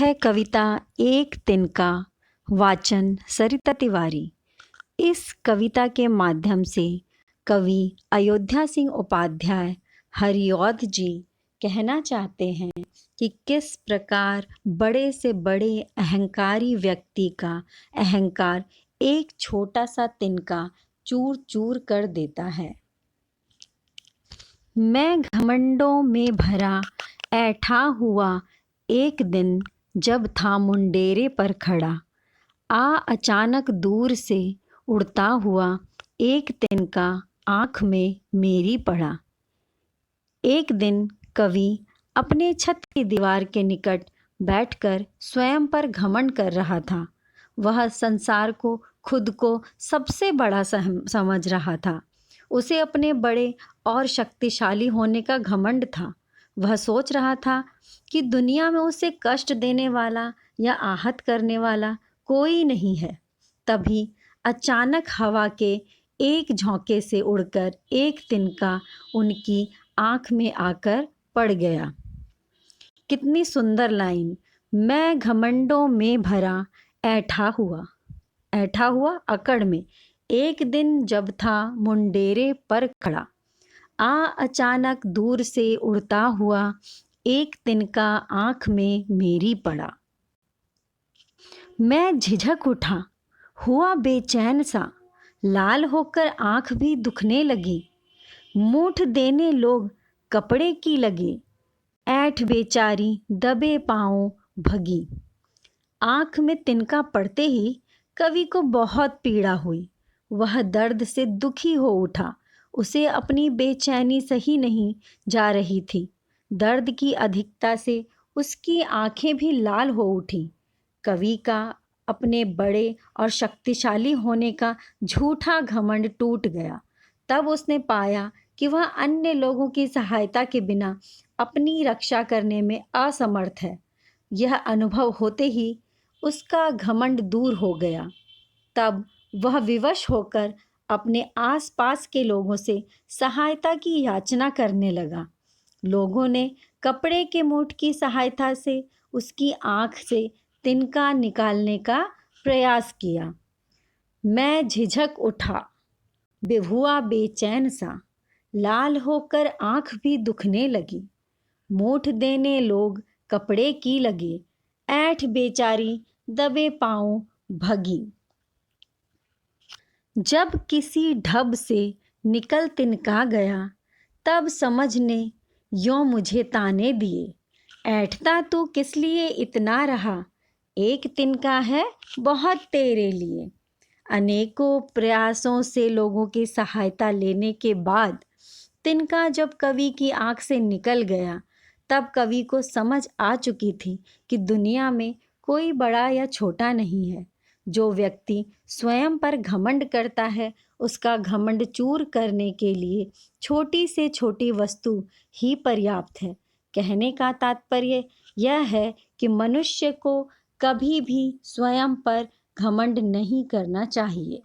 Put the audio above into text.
है कविता एक तिनका। वाचन सरिता तिवारी। इस कविता के माध्यम से कवि अयोध्या सिंह उपाध्याय हरिऔध जी कहना चाहते हैं कि किस प्रकार बड़े से बड़े अहंकारी व्यक्ति का अहंकार एक छोटा सा तिनका चूर चूर कर देता है। मैं घमंडों में भरा ऐठा हुआ एक दिन जब था मुंडेरे पर खड़ा, अचानक दूर से उड़ता हुआ एक तिनका आँख में मेरी पड़ा। एक दिन कवि अपने छत की दीवार के निकट बैठकर स्वयं पर घमंड कर रहा था। वह संसार को, खुद को सबसे बड़ा समझ रहा था। उसे अपने बड़े और शक्तिशाली होने का घमंड था। वह सोच रहा था कि दुनिया में उसे कष्ट देने वाला या आहत करने वाला कोई नहीं है। तभी अचानक हवा के एक झोंके से उड़कर एक तिनका उनकी आँख में आकर पड़ गया। कितनी सुंदर लाइन। मैं घमंडों में भरा ऐठा हुआ अकड़ में एक दिन जब था मुंडेरे पर खड़ा, अचानक दूर से उड़ता हुआ एक तिनका आँख में मेरी पड़ा। मैं झिझक उठा, हुआ बेचैन सा, लाल होकर आँख भी दुखने लगी। मूठ देने लोग कपड़े की लगे, ऐठ बेचारी दबे पाँव भगी। आँख में तिनका पड़ते ही कवि को बहुत पीड़ा हुई। वह दर्द से दुखी हो उठा। उसे अपनी बेचैनी सही नहीं जा रही थी। दर्द की अधिकता से उसकी आंखें भी लाल हो उठी। कवि का अपने बड़े और शक्तिशाली होने का झूठा घमंड टूट गया। तब उसने पाया कि वह अन्य लोगों की सहायता के बिना अपनी रक्षा करने में असमर्थ है। यह अनुभव होते ही उसका घमंड दूर हो गया। तब वह विवश होकर अपने आसपास के लोगों से सहायता की याचना करने लगा। लोगों ने कपड़े के मूठ की सहायता से उसकी आँख से तिनका निकालने का प्रयास किया। मैं झिझक उठा, हुआ बेचैन सा, लाल होकर आँख भी दुखने लगी। मूठ देने लोग कपड़े की लगे, ऐठ बेचारी दबे पाँव भगी। जब किसी ढब से निकल तिनका गया, तब समझ ने यों मुझे ताने दिए, ऐठता तू किस लिए इतना रहा, एक तिनका है बहुत तेरे लिए। अनेकों प्रयासों से लोगों की सहायता लेने के बाद तिनका जब कवि की आँख से निकल गया, तब कवि को समझ आ चुकी थी कि दुनिया में कोई बड़ा या छोटा नहीं है। जो व्यक्ति स्वयं पर घमंड करता है, उसका घमंड चूर करने के लिए छोटी से छोटी वस्तु ही पर्याप्त है। कहने का तात्पर्य यह है कि मनुष्य को कभी भी स्वयं पर घमंड नहीं करना चाहिए।